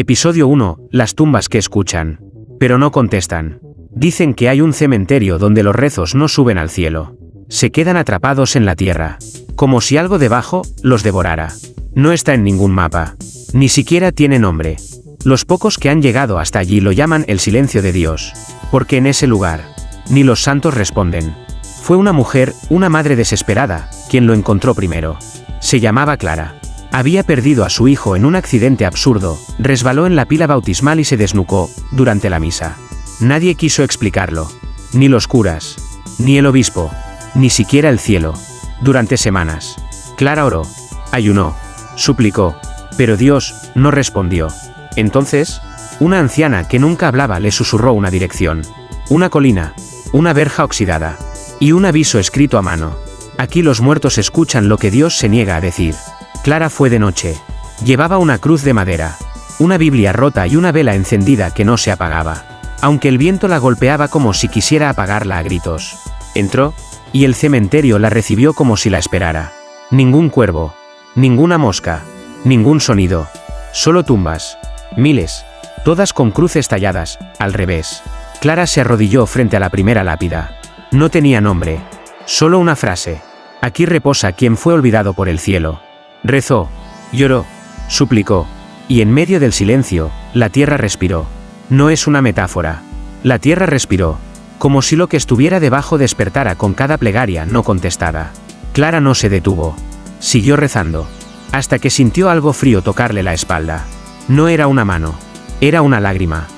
Episodio 1. Las tumbas que escuchan, pero no contestan. Dicen que hay un cementerio donde los rezos no suben al cielo. Se quedan atrapados en la tierra, como si algo debajo los devorara. No está en ningún mapa. Ni siquiera tiene nombre. Los pocos que han llegado hasta allí lo llaman el silencio de Dios, porque en ese lugar, ni los santos responden. Fue una mujer, una madre desesperada, quien lo encontró primero. Se llamaba Clara. Había perdido a su hijo en un accidente absurdo, resbaló en la pila bautismal y se desnucó, durante la misa. Nadie quiso explicarlo. Ni los curas, ni el obispo, ni siquiera el cielo. Durante semanas, Clara oró, ayunó, suplicó, pero Dios no respondió. Entonces, una anciana que nunca hablaba le susurró una dirección. Una colina, una verja oxidada, y un aviso escrito a mano. Aquí los muertos escuchan lo que Dios se niega a decir. Clara fue de noche. Llevaba una cruz de madera, una Biblia rota y una vela encendida que no se apagaba, aunque el viento la golpeaba como si quisiera apagarla a gritos. Entró, y el cementerio la recibió como si la esperara. Ningún cuervo, ninguna mosca, ningún sonido. Solo tumbas. Miles. Todas con cruces talladas, al revés. Clara se arrodilló frente a la primera lápida. No tenía nombre. Solo una frase. Aquí reposa quien fue olvidado por el cielo. Rezó, lloró, suplicó, y en medio del silencio, la tierra respiró. No es una metáfora. La tierra respiró, como si lo que estuviera debajo despertara con cada plegaria no contestada. Clara no se detuvo. Siguió rezando, hasta que sintió algo frío tocarle la espalda. No era una mano, era una lágrima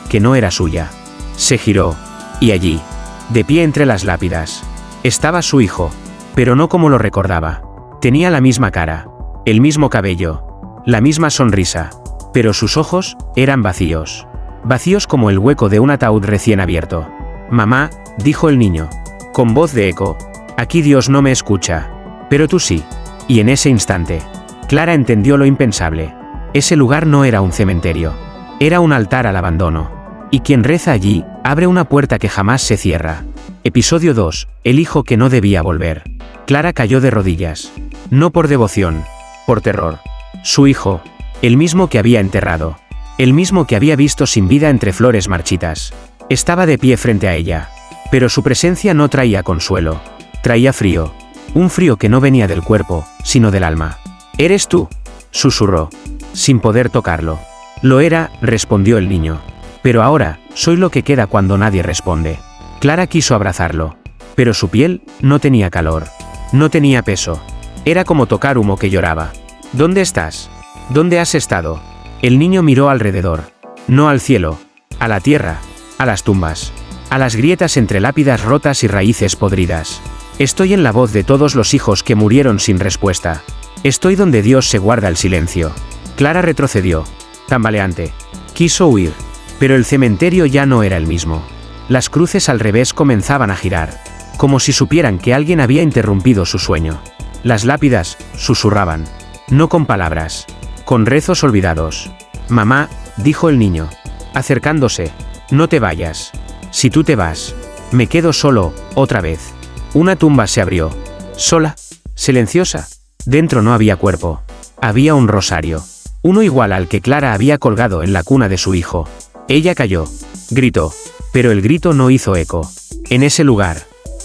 que no era suya. Se giró, y allí, de pie entre las lápidas, estaba su hijo, pero no como lo recordaba. Tenía la misma cara, el mismo cabello, la misma sonrisa, pero sus ojos eran vacíos. Vacíos como el hueco de un ataúd recién abierto. Mamá, dijo el niño, con voz de eco, aquí Dios no me escucha, pero tú sí. Y en ese instante, Clara entendió lo impensable. Ese lugar no era un cementerio, era un altar al abandono. Y quien reza allí, abre una puerta que jamás se cierra. Episodio 2. El hijo que no debía volver. Clara cayó de rodillas. No por devoción, por terror. Su hijo, el mismo que había enterrado, el mismo que había visto sin vida entre flores marchitas, estaba de pie frente a ella. Pero su presencia no traía consuelo, traía frío. Un frío que no venía del cuerpo, sino del alma. «¿Eres tú?», susurró, sin poder tocarlo. «Lo era», respondió el niño. «Pero ahora, soy lo que queda cuando nadie responde». Clara quiso abrazarlo, pero su piel no tenía calor, no tenía peso. Era como tocar humo que lloraba. «¿Dónde estás? ¿Dónde has estado?». El niño miró alrededor. No al cielo, a la tierra, a las tumbas, a las grietas entre lápidas rotas y raíces podridas. «Estoy en la voz de todos los hijos que murieron sin respuesta. Estoy donde Dios se guarda el silencio». Clara retrocedió, tambaleante. Quiso huir, pero el cementerio ya no era el mismo. Las cruces al revés comenzaban a girar, como si supieran que alguien había interrumpido su sueño. Las lápidas susurraban, no con palabras, con rezos olvidados. «Mamá», dijo el niño, acercándose, «no te vayas. Si tú te vas, me quedo solo, otra vez». Una tumba se abrió, sola, silenciosa. Dentro no había cuerpo, había un rosario, uno igual al que Clara había colgado en la cuna de su hijo. Ella cayó, gritó, pero el grito no hizo eco. En ese lugar,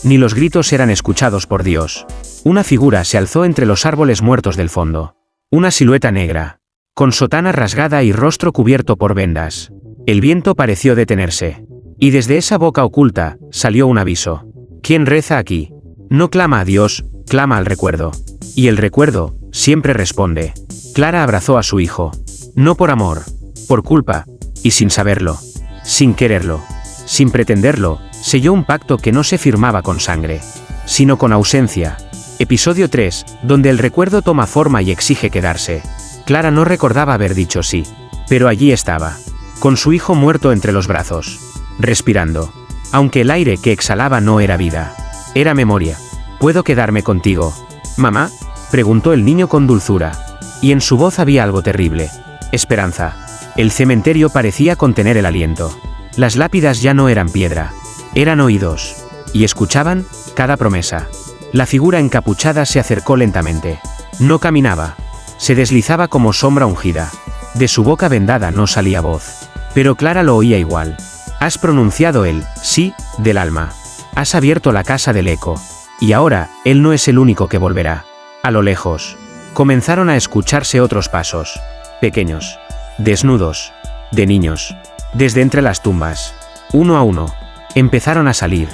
ni los gritos eran escuchados por Dios. Una figura se alzó entre los árboles muertos del fondo. Una silueta negra, con sotana rasgada y rostro cubierto por vendas. El viento pareció detenerse, y desde esa boca oculta salió un aviso. «¿Quién reza aquí? No clama a Dios, clama al recuerdo. Y el recuerdo siempre responde». Clara abrazó a su hijo. No por amor, por culpa, y sin saberlo, sin quererlo, sin pretenderlo, selló un pacto que no se firmaba con sangre, sino con ausencia. Episodio 3, donde el recuerdo toma forma y exige quedarse. Clara no recordaba haber dicho sí, pero allí estaba, con su hijo muerto entre los brazos, respirando. Aunque el aire que exhalaba no era vida, era memoria. «¿Puedo quedarme contigo, mamá?», preguntó el niño con dulzura, y en su voz había algo terrible. Esperanza. El cementerio parecía contener el aliento. Las lápidas ya no eran piedra, eran oídos, y escuchaban cada promesa. La figura encapuchada se acercó lentamente. No caminaba, se deslizaba como sombra ungida. De su boca vendada no salía voz. Pero Clara lo oía igual. Has pronunciado el sí del alma. Has abierto la casa del eco. Y ahora, él no es el único que volverá. A lo lejos, comenzaron a escucharse otros pasos. Pequeños. Desnudos. De niños. Desde entre las tumbas. Uno a uno. Empezaron a salir.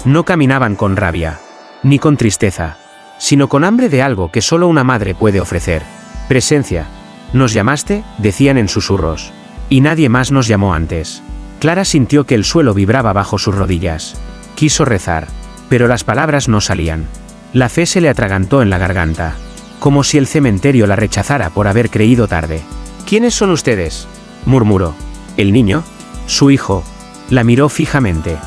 No caminaban con rabia. Ni con tristeza. Sino con hambre de algo que solo una madre puede ofrecer. Presencia. ¿Nos llamaste?, decían en susurros. Y nadie más nos llamó antes. Clara sintió que el suelo vibraba bajo sus rodillas. Quiso rezar. Pero las palabras no salían. La fe se le atragantó en la garganta. Como si el cementerio la rechazara por haber creído tarde. ¿Quiénes son ustedes?, murmuró. ¿El niño? Su hijo. La miró fijamente.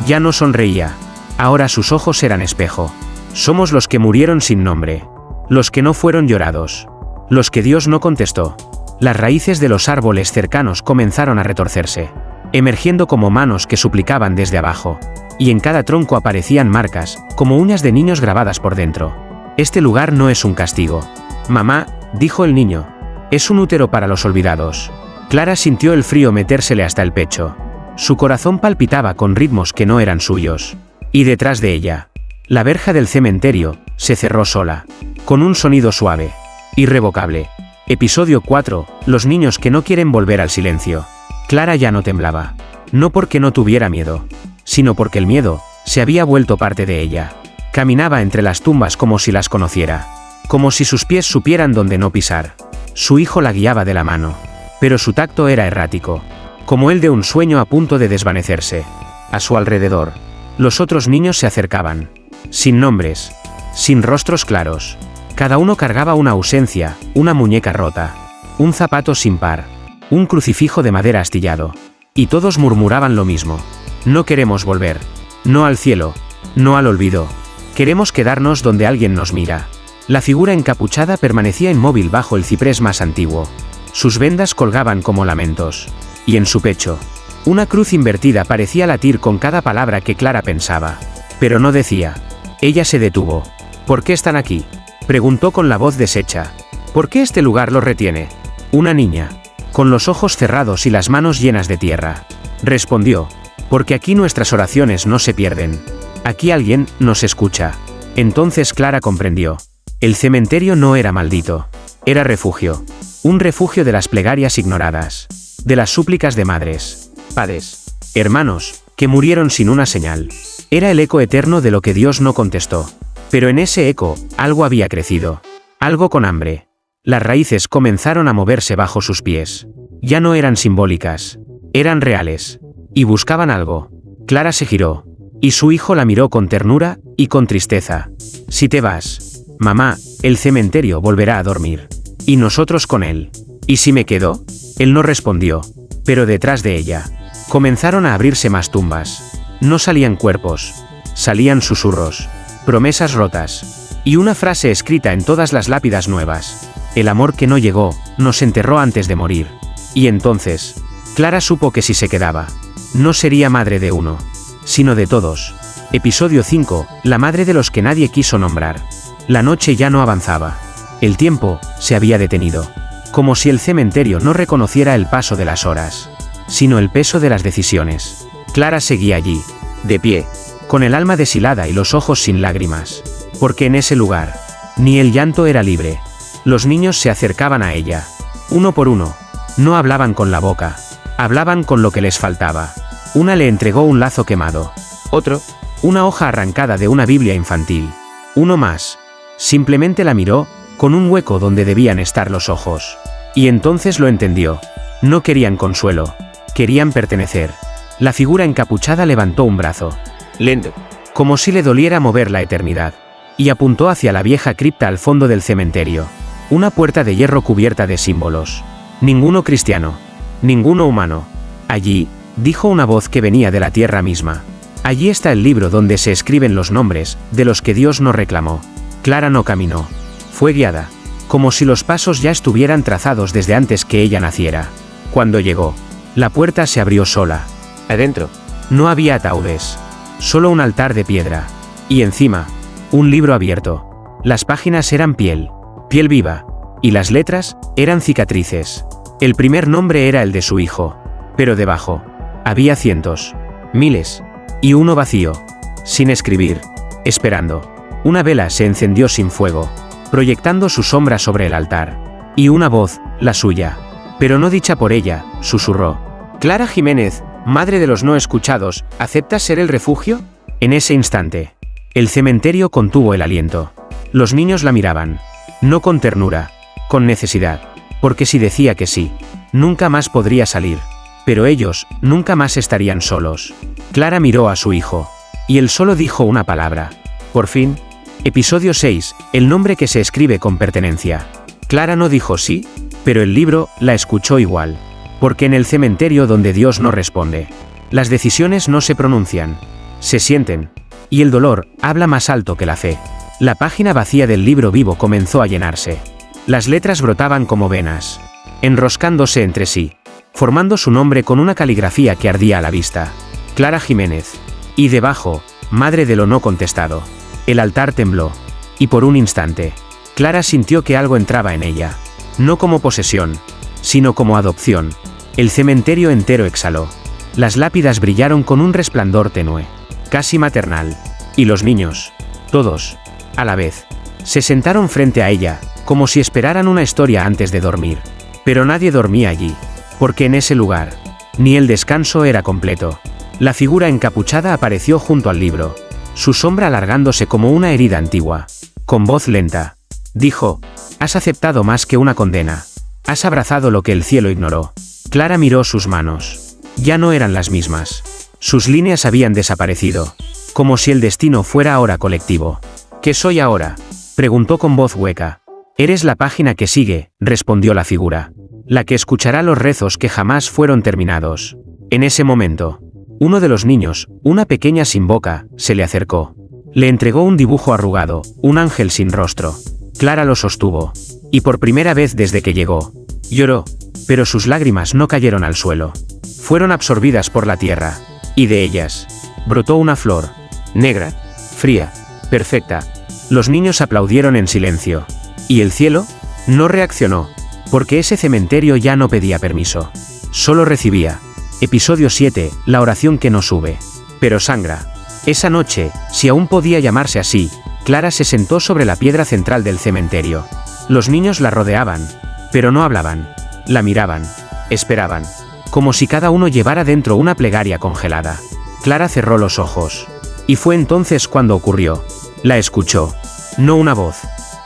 Ya no sonreía. Ahora sus ojos eran espejo. Somos los que murieron sin nombre. Los que no fueron llorados. Los que Dios no contestó. Las raíces de los árboles cercanos comenzaron a retorcerse, emergiendo como manos que suplicaban desde abajo. Y en cada tronco aparecían marcas, como uñas de niños grabadas por dentro. Este lugar no es un castigo. Mamá, dijo el niño. Es un útero para los olvidados. Clara sintió el frío metérsele hasta el pecho. Su corazón palpitaba con ritmos que no eran suyos. Y detrás de ella, la verja del cementerio se cerró sola, con un sonido suave. Irrevocable. Episodio 4. Los niños que no quieren volver al silencio. Clara ya no temblaba. No porque no tuviera miedo, sino porque el miedo se había vuelto parte de ella. Caminaba entre las tumbas como si las conociera. Como si sus pies supieran dónde no pisar. Su hijo la guiaba de la mano. Pero su tacto era errático. Como el de un sueño a punto de desvanecerse. A su alrededor, los otros niños se acercaban. Sin nombres. Sin rostros claros. Cada uno cargaba una ausencia, una muñeca rota, un zapato sin par, un crucifijo de madera astillado. Y todos murmuraban lo mismo. No queremos volver. No al cielo. No al olvido. Queremos quedarnos donde alguien nos mira. La figura encapuchada permanecía inmóvil bajo el ciprés más antiguo. Sus vendas colgaban como lamentos. Y en su pecho, una cruz invertida parecía latir con cada palabra que Clara pensaba. Pero no decía. Ella se detuvo. ¿Por qué están aquí?, preguntó con la voz deshecha. ¿Por qué este lugar los retiene? Una niña, con los ojos cerrados y las manos llenas de tierra, respondió. Porque aquí nuestras oraciones no se pierden. Aquí alguien nos escucha. Entonces Clara comprendió. El cementerio no era maldito. Era refugio. Un refugio de las plegarias ignoradas. De las súplicas de madres, padres, hermanos, que murieron sin una señal. Era el eco eterno de lo que Dios no contestó. Pero en ese eco, algo había crecido. Algo con hambre. Las raíces comenzaron a moverse bajo sus pies. Ya no eran simbólicas. Eran reales. Y buscaban algo. Clara se giró. Y su hijo la miró con ternura y con tristeza. Si te vas, mamá, el cementerio volverá a dormir. Y nosotros con él. ¿Y si me quedo? Él no respondió. Pero detrás de ella, comenzaron a abrirse más tumbas. No salían cuerpos. Salían susurros. Promesas rotas. Y una frase escrita en todas las lápidas nuevas. El amor que no llegó, nos enterró antes de morir. Y entonces, Clara supo que si se quedaba, no sería madre de uno, sino de todos. Episodio 5. La madre de los que nadie quiso nombrar. La noche ya no avanzaba. El tiempo se había detenido. Como si el cementerio no reconociera el paso de las horas, sino el peso de las decisiones. Clara seguía allí, de pie, con el alma deshilada y los ojos sin lágrimas. Porque en ese lugar, ni el llanto era libre. Los niños se acercaban a ella. Uno por uno. No hablaban con la boca. Hablaban con lo que les faltaba. Una le entregó un lazo quemado. Otro, una hoja arrancada de una Biblia infantil. Uno más. Simplemente la miró, con un hueco donde debían estar los ojos. Y entonces lo entendió. No querían consuelo. Querían pertenecer. La figura encapuchada levantó un brazo. Lento, como si le doliera mover la eternidad. Y apuntó hacia la vieja cripta al fondo del cementerio. Una puerta de hierro cubierta de símbolos. Ninguno cristiano. Ninguno humano. Allí, dijo una voz que venía de la tierra misma. Allí está el libro donde se escriben los nombres de los que Dios no reclamó. Clara no caminó. Fue guiada. Como si los pasos ya estuvieran trazados desde antes que ella naciera. Cuando llegó, la puerta se abrió sola. Adentro, no había ataúdes. Solo un altar de piedra. Y encima, un libro abierto. Las páginas eran piel. Piel viva. Y las letras eran cicatrices. El primer nombre era el de su hijo, pero debajo había cientos, miles, y uno vacío, sin escribir, esperando. Una vela se encendió sin fuego, proyectando su sombra sobre el altar, y una voz, la suya, pero no dicha por ella, susurró: «Clara Jiménez, madre de los no escuchados, ¿aceptas ser el refugio?». En ese instante, el cementerio contuvo el aliento. Los niños la miraban, no con ternura, con necesidad, porque si decía que sí, nunca más podría salir, pero ellos nunca más estarían solos. Clara miró a su hijo, y él solo dijo una palabra: «Por fin». Episodio 6, el nombre que se escribe con pertenencia. Clara no dijo sí, pero el libro la escuchó igual, porque en el cementerio donde Dios no responde, las decisiones no se pronuncian, se sienten, y el dolor habla más alto que la fe. La página vacía del libro vivo comenzó a llenarse. Las letras brotaban como venas, enroscándose entre sí, formando su nombre con una caligrafía que ardía a la vista: Clara Jiménez. Y debajo, madre de lo no contestado. El altar tembló, y por un instante, Clara sintió que algo entraba en ella, no como posesión, sino como adopción. El cementerio entero exhaló. Las lápidas brillaron con un resplandor tenue, casi maternal, y los niños, todos, a la vez, se sentaron frente a ella, como si esperaran una historia antes de dormir. Pero nadie dormía allí, porque en ese lugar, ni el descanso era completo. La figura encapuchada apareció junto al libro, su sombra alargándose como una herida antigua. Con voz lenta, dijo: «Has aceptado más que una condena. Has abrazado lo que el cielo ignoró». Clara miró sus manos. Ya no eran las mismas. Sus líneas habían desaparecido, como si el destino fuera ahora colectivo. «¿Qué soy ahora?», preguntó con voz hueca. «Eres la página que sigue», respondió la figura, «la que escuchará los rezos que jamás fueron terminados». En ese momento, uno de los niños, una pequeña sin boca, se le acercó. Le entregó un dibujo arrugado, un ángel sin rostro. Clara lo sostuvo, y por primera vez desde que llegó, lloró, pero sus lágrimas no cayeron al suelo. Fueron absorbidas por la tierra, y de ellas brotó una flor, negra, fría, perfecta. Los niños aplaudieron en silencio, y el cielo no reaccionó, porque ese cementerio ya no pedía permiso, solo recibía. Episodio 7, la oración que no sube, pero sangra. Esa noche, si aún podía llamarse así, Clara se sentó sobre la piedra central del cementerio. Los niños la rodeaban, pero no hablaban. La miraban, esperaban, como si cada uno llevara dentro una plegaria congelada. Clara cerró los ojos, y fue entonces cuando ocurrió. La escuchó. No una voz,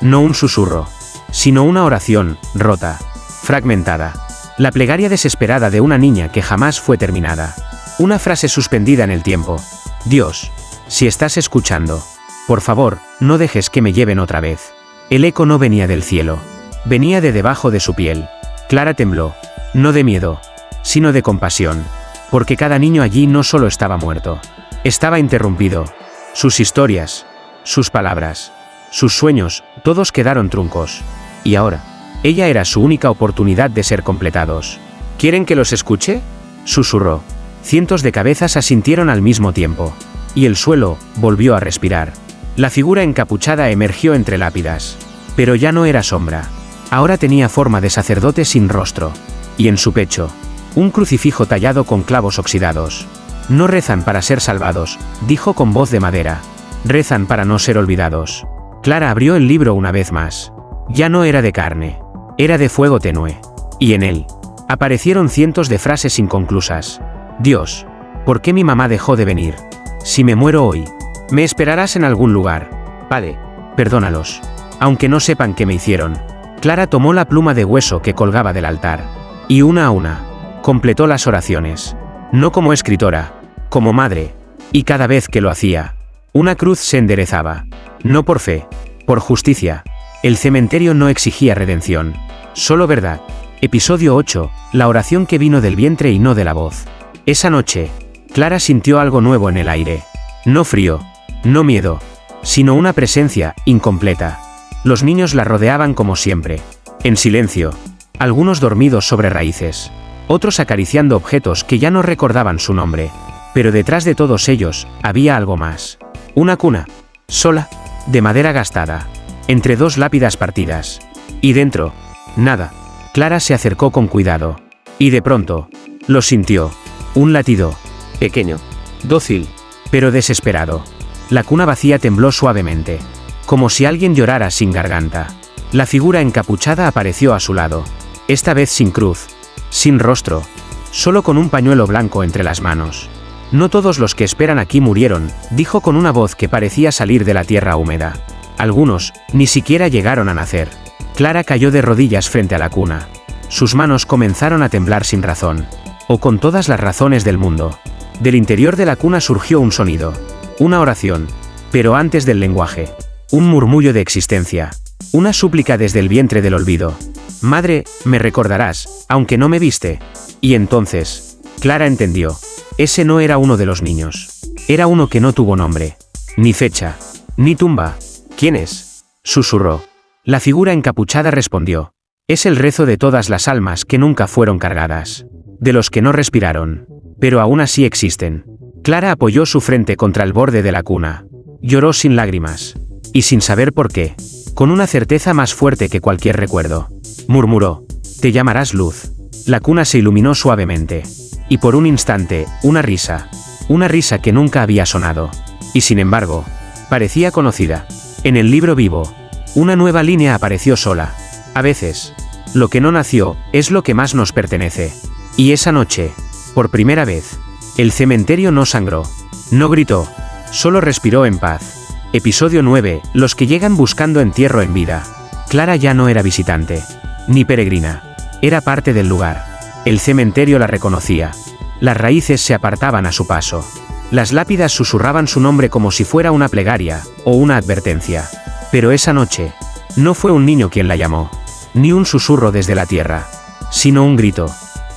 no un susurro, sino una oración, rota, fragmentada. La plegaria desesperada de una niña que jamás fue terminada. Una frase suspendida en el tiempo: «Dios, si estás escuchando, por favor, no dejes que me lleven otra vez». El eco no venía del cielo, venía de debajo de su piel. Clara tembló, no de miedo, sino de compasión, porque cada niño allí no solo estaba muerto, estaba interrumpido. Sus historias, sus palabras, sus sueños, todos quedaron truncos. Y ahora, ella era su única oportunidad de ser completados. «¿Quieren que los escuche?», susurró. Cientos de cabezas asintieron al mismo tiempo, y el suelo volvió a respirar. La figura encapuchada emergió entre lápidas, pero ya no era sombra. Ahora tenía forma de sacerdote sin rostro, y en su pecho, un crucifijo tallado con clavos oxidados. «No rezan para ser salvados», dijo con voz de madera. «Rezan para no ser olvidados». Clara abrió el libro una vez más. Ya no era de carne, era de fuego tenue, y en él aparecieron cientos de frases inconclusas. «Dios, ¿por qué mi mamá dejó de venir? Si me muero hoy, me esperarás en algún lugar. Padre, perdónalos, aunque no sepan qué me hicieron». Clara tomó la pluma de hueso que colgaba del altar, y una a una, completó las oraciones. No como escritora, como madre, y cada vez que lo hacía, una cruz se enderezaba. No por fe, por justicia. El cementerio no exigía redención, solo verdad. Episodio 8, la oración que vino del vientre y no de la voz. Esa noche, Clara sintió algo nuevo en el aire. No frío, no miedo, sino una presencia incompleta. Los niños la rodeaban como siempre, en silencio, algunos dormidos sobre raíces, otros acariciando objetos que ya no recordaban su nombre. Pero detrás de todos ellos, había algo más. Una cuna, sola, de madera gastada, entre dos lápidas partidas. Y dentro, nada. Clara se acercó con cuidado. Y de pronto, lo sintió. Un latido. Pequeño. Dócil. Pero desesperado. La cuna vacía tembló suavemente. Como si alguien llorara sin garganta. La figura encapuchada apareció a su lado. Esta vez sin cruz. Sin rostro. Solo con un pañuelo blanco entre las manos. No todos los que esperan aquí murieron, dijo con una voz que parecía salir de la tierra húmeda. Algunos, ni siquiera llegaron a nacer. Clara cayó de rodillas frente a la cuna. Sus manos comenzaron a temblar sin razón. O con todas las razones del mundo. Del interior de la cuna surgió un sonido. Una oración. Pero antes del lenguaje. Un murmullo de existencia. Una súplica desde el vientre del olvido. Madre, me recordarás, aunque no me viste. Y entonces, Clara entendió. Ese no era uno de los niños. Era uno que no tuvo nombre. Ni fecha. Ni tumba. ¿Quién es? Susurró. La figura encapuchada respondió. Es el rezo de todas las almas que nunca fueron cargadas. De los que no respiraron. Pero aún así existen. Clara apoyó su frente contra el borde de la cuna. Lloró sin lágrimas. Y sin saber por qué. Con una certeza más fuerte que cualquier recuerdo. Murmuró. Te llamarás Luz. La cuna se iluminó suavemente. Y por un instante, una risa. Una risa que nunca había sonado. Y sin embargo, parecía conocida. En el libro vivo, una nueva línea apareció sola. A veces, lo que no nació, es lo que más nos pertenece. Y esa noche, por primera vez, el cementerio no sangró. No gritó. Solo respiró en paz. Episodio 9. Los que llegan buscando entierro en vida. Clara ya no era visitante. Ni peregrina. Era parte del lugar. El cementerio la reconocía. Las raíces se apartaban a su paso. Las lápidas susurraban su nombre como si fuera una plegaria, o una advertencia. Pero esa noche, no fue un niño quien la llamó. Ni un susurro desde la tierra. Sino un grito.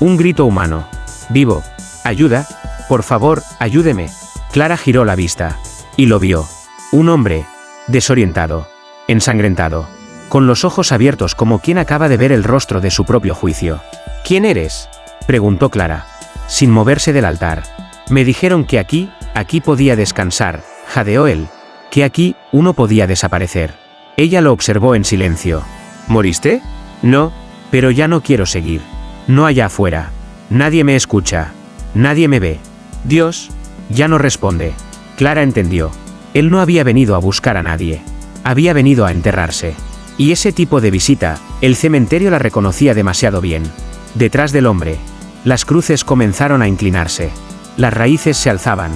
Un grito humano. Vivo. Ayuda. Por favor, ayúdeme. Clara giró la vista. Y lo vio. Un hombre. Desorientado. Ensangrentado. Con los ojos abiertos como quien acaba de ver el rostro de su propio juicio. ¿Quién eres?, preguntó Clara, sin moverse del altar. Me dijeron que aquí podía descansar, jadeó él. Que aquí, uno podía desaparecer. Ella lo observó en silencio. ¿Moriste? No, pero ya no quiero seguir. No allá afuera. Nadie me escucha. Nadie me ve. Dios, ya no responde. Clara entendió. Él no había venido a buscar a nadie. Había venido a enterrarse. Y ese tipo de visita, el cementerio la reconocía demasiado bien. Detrás del hombre, las cruces comenzaron a inclinarse. Las raíces se alzaban.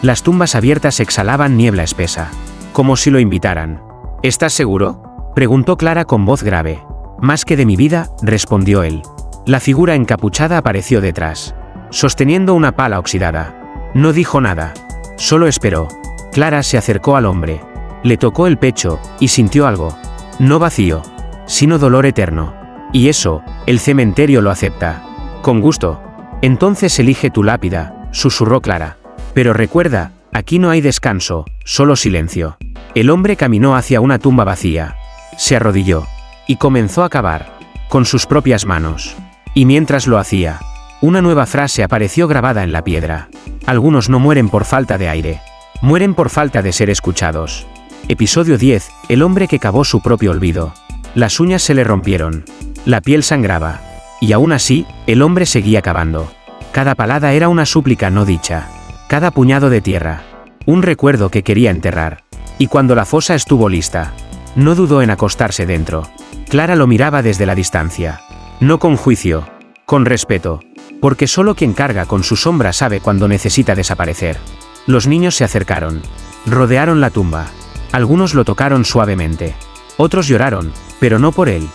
Las tumbas abiertas exhalaban niebla espesa. Como si lo invitaran. ¿Estás seguro?, preguntó Clara con voz grave. Más que de mi vida, respondió él. La figura encapuchada apareció detrás, sosteniendo una pala oxidada. No dijo nada. Solo esperó. Clara se acercó al hombre. Le tocó el pecho, y sintió algo. No vacío, sino dolor eterno. Y eso, el cementerio lo acepta. Con gusto. Entonces elige tu lápida, susurró Clara. Pero recuerda, aquí no hay descanso, solo silencio. El hombre caminó hacia una tumba vacía. Se arrodilló. Y comenzó a cavar. Con sus propias manos. Y mientras lo hacía, una nueva frase apareció grabada en la piedra. Algunos no mueren por falta de aire. Mueren por falta de ser escuchados. Episodio 10. El hombre que cavó su propio olvido. Las uñas se le rompieron. La piel sangraba. Y aún así, el hombre seguía cavando. Cada palada era una súplica no dicha. Cada puñado de tierra. Un recuerdo que quería enterrar. Y cuando la fosa estuvo lista, no dudó en acostarse dentro. Clara lo miraba desde la distancia. No con juicio. Con respeto. Porque solo quien carga con su sombra sabe cuando necesita desaparecer. Los niños se acercaron. Rodearon la tumba. Algunos lo tocaron suavemente. Otros lloraron, pero no por él.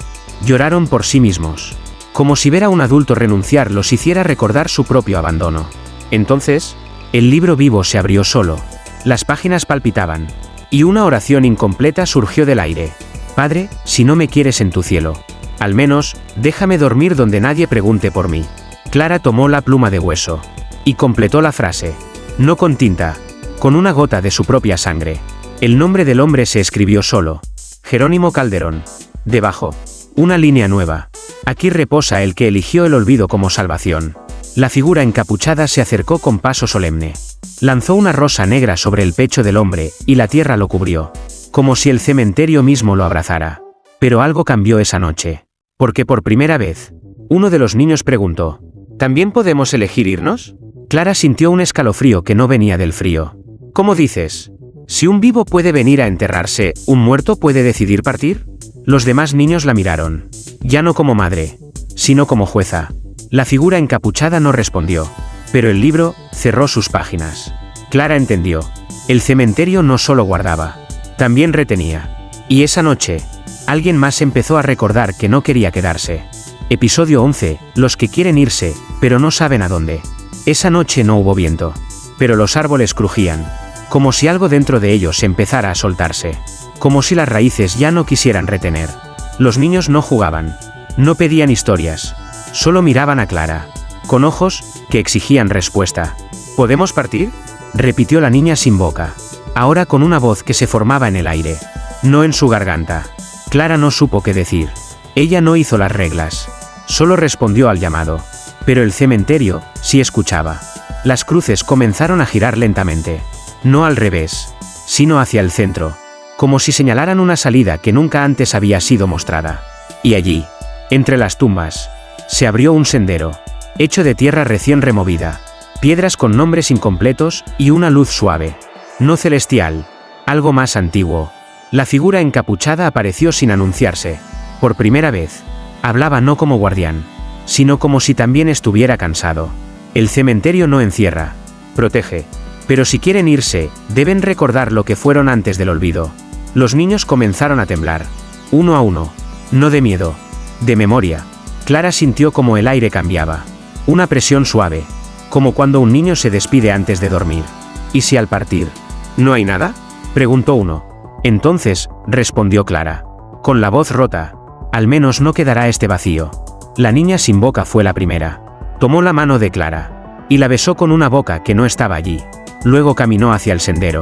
Lloraron por sí mismos. Como si ver a un adulto renunciar los hiciera recordar su propio abandono. Entonces, el libro vivo se abrió solo. Las páginas palpitaban. Y una oración incompleta surgió del aire. Padre, si no me quieres en tu cielo, al menos, déjame dormir donde nadie pregunte por mí. Clara tomó la pluma de hueso. Y completó la frase. No con tinta. Con una gota de su propia sangre. El nombre del hombre se escribió solo. Jerónimo Calderón. Debajo, una línea nueva. Aquí reposa el que eligió el olvido como salvación. La figura encapuchada se acercó con paso solemne. Lanzó una rosa negra sobre el pecho del hombre, y la tierra lo cubrió. Como si el cementerio mismo lo abrazara. Pero algo cambió esa noche. porque por primera vez, uno de los niños preguntó: ¿también podemos elegir irnos? Clara sintió un escalofrío que no venía del frío. ¿Cómo dices? Si un vivo puede venir a enterrarse, ¿un muerto puede decidir partir? Los demás niños la miraron, ya no como madre, sino como jueza. La figura encapuchada no respondió, pero el libro cerró sus páginas. Clara entendió. El cementerio no solo guardaba, también retenía. Y esa noche, alguien más empezó a recordar que no quería quedarse. Episodio 11, los que quieren irse, pero no saben a dónde. Esa noche no hubo viento, pero los árboles crujían, como si algo dentro de ellos empezara a soltarse, como si las raíces ya no quisieran retener. Los niños no jugaban, no pedían historias, solo miraban a Clara, con ojos que exigían respuesta. ¿Podemos partir?, repitió la niña sin boca, ahora con una voz que se formaba en el aire, no en su garganta. Clara no supo qué decir. Ella no hizo las reglas, solo respondió al llamado. Pero el cementerio sí escuchaba. Las cruces comenzaron a girar lentamente, no al revés, sino hacia el centro, como si señalaran una salida que nunca antes había sido mostrada. Y allí, entre las tumbas, se abrió un sendero, hecho de tierra recién removida, piedras con nombres incompletos y una luz suave, no celestial, algo más antiguo. La figura encapuchada apareció sin anunciarse. Por primera vez, hablaba no como guardián, sino como si también estuviera cansado. El cementerio no encierra, protege, pero si quieren irse, deben recordar lo que fueron antes del olvido. Los niños comenzaron a temblar, uno a uno, no de miedo, de memoria. Clara sintió como el aire cambiaba, una presión suave, como cuando un niño se despide antes de dormir. ¿Y si al partir, no hay nada?, preguntó uno. Entonces, respondió Clara, con la voz rota, al menos no quedará este vacío. La niña sin boca fue la primera. Tomó la mano de Clara y la besó con una boca que no estaba allí. Luego caminó hacia el sendero.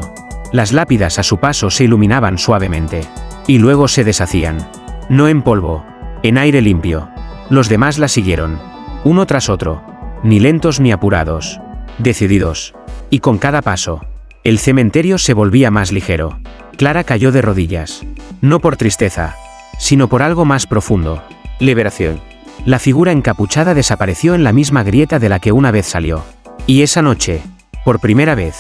Las lápidas a su paso se iluminaban suavemente, y luego se deshacían. No en polvo, en aire limpio. Los demás la siguieron, uno tras otro, ni lentos ni apurados, decididos. Y con cada paso, el cementerio se volvía más ligero. Clara cayó de rodillas, no por tristeza, sino por algo más profundo. Liberación. La figura encapuchada desapareció en la misma grieta de la que una vez salió. Y esa noche, por primera vez,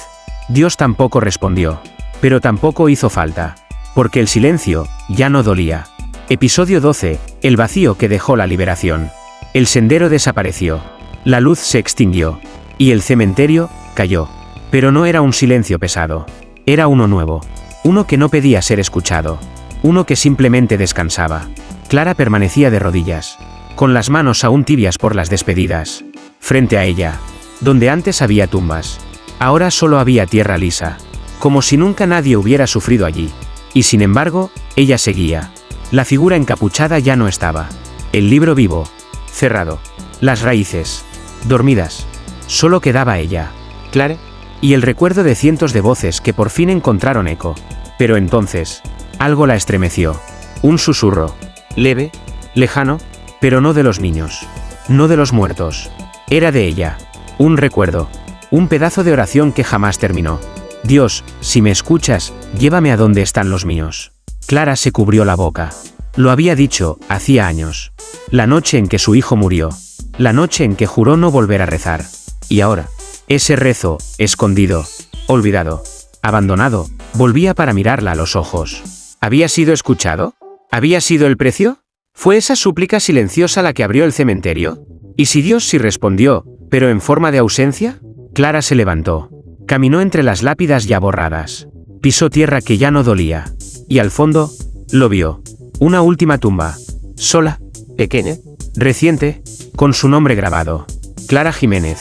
Dios tampoco respondió, pero tampoco hizo falta, porque el silencio ya no dolía. Episodio 12, el vacío que dejó la liberación. El sendero desapareció, la luz se extinguió, y el cementerio cayó. Pero no era un silencio pesado, era uno nuevo, uno que no pedía ser escuchado, uno que simplemente descansaba. Clara permanecía de rodillas, con las manos aún tibias por las despedidas. Frente a ella, donde antes había tumbas, ahora solo había tierra lisa, como si nunca nadie hubiera sufrido allí. Y sin embargo, ella seguía. La figura encapuchada ya no estaba. El libro vivo, cerrado. Las raíces, dormidas. Solo quedaba ella, Clara, y el recuerdo de cientos de voces que por fin encontraron eco. Pero entonces, algo la estremeció. Un susurro, leve, lejano, pero no de los niños, no de los muertos. Era de ella. Un recuerdo, un pedazo de oración que jamás terminó. Dios, si me escuchas, llévame a donde están los míos. Clara se cubrió la boca. Lo había dicho, hacía años. La noche en que su hijo murió. La noche en que juró no volver a rezar. Y ahora, ese rezo, escondido, olvidado, abandonado, volvía para mirarla a los ojos. ¿Había sido escuchado? ¿Había sido el precio? ¿Fue esa súplica silenciosa la que abrió el cementerio? ¿Y si Dios sí respondió, pero en forma de ausencia? Clara se levantó. Caminó entre las lápidas ya borradas. Pisó tierra que ya no dolía. Y al fondo, lo vio. Una última tumba. Sola, pequeña, reciente, con su nombre grabado. Clara Jiménez.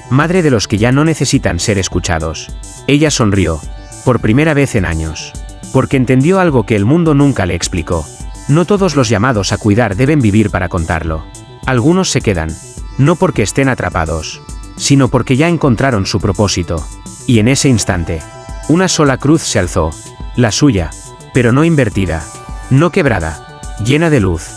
Madre de los que ya no necesitan ser escuchados. Ella sonrió. Por primera vez en años. Porque entendió algo que el mundo nunca le explicó. No todos los llamados a cuidar deben vivir para contarlo. Algunos se quedan. No porque estén atrapados, sino porque ya encontraron su propósito. Y en ese instante, una sola cruz se alzó. La suya, pero no invertida. No quebrada. Llena de luz.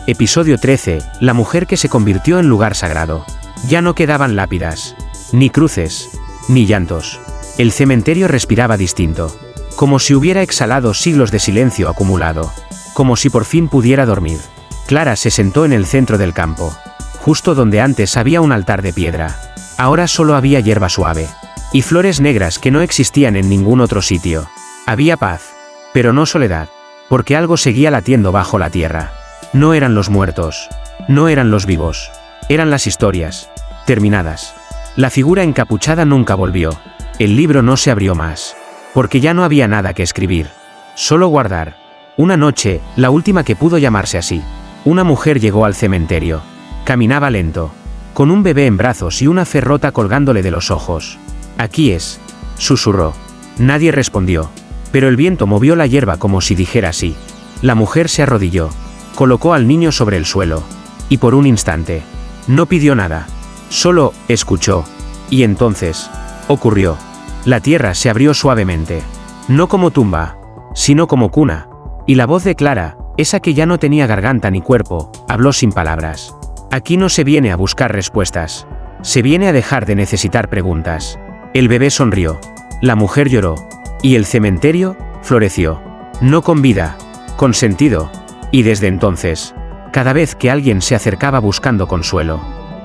Episodio 13, la mujer que se convirtió en lugar sagrado. Ya no quedaban lápidas, ni cruces, ni llantos. El cementerio respiraba distinto, como si hubiera exhalado siglos de silencio acumulado, como si por fin pudiera dormir. Clara se sentó en el centro del campo, justo donde antes había un altar de piedra. Ahora solo había hierba suave y flores negras que no existían en ningún otro sitio. Había paz, pero no soledad, porque algo seguía latiendo bajo la tierra. No eran los muertos, no eran los vivos, eran las historias, terminadas. La figura encapuchada nunca volvió. El libro no se abrió más, porque ya no había nada que escribir, solo guardar. Una noche, la última que pudo llamarse así, una mujer llegó al cementerio. Caminaba lento, con un bebé en brazos y una ferrota colgándole de los ojos. «Aquí es», susurró. Nadie respondió, pero el viento movió la hierba como si dijera sí. La mujer se arrodilló, colocó al niño sobre el suelo, y por un instante, no pidió nada, solo escuchó. Y entonces, ocurrió. La tierra se abrió suavemente, no como tumba, sino como cuna, y la voz de Clara, esa que ya no tenía garganta ni cuerpo, habló sin palabras. Aquí no se viene a buscar respuestas, se viene a dejar de necesitar preguntas. El bebé sonrió, la mujer lloró, y el cementerio floreció. No con vida, con sentido. Y desde entonces, cada vez que alguien se acercaba buscando consuelo,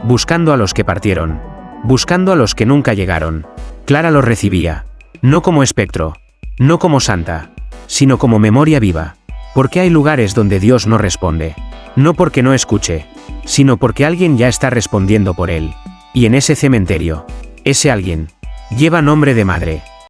buscando a los que partieron, buscando a los que nunca llegaron, Clara los recibía, no como espectro, no como santa, sino como memoria viva. Porque hay lugares donde Dios no responde, no porque no escuche, sino porque alguien ya está respondiendo por él. Y en ese cementerio, ese alguien, lleva nombre de madre.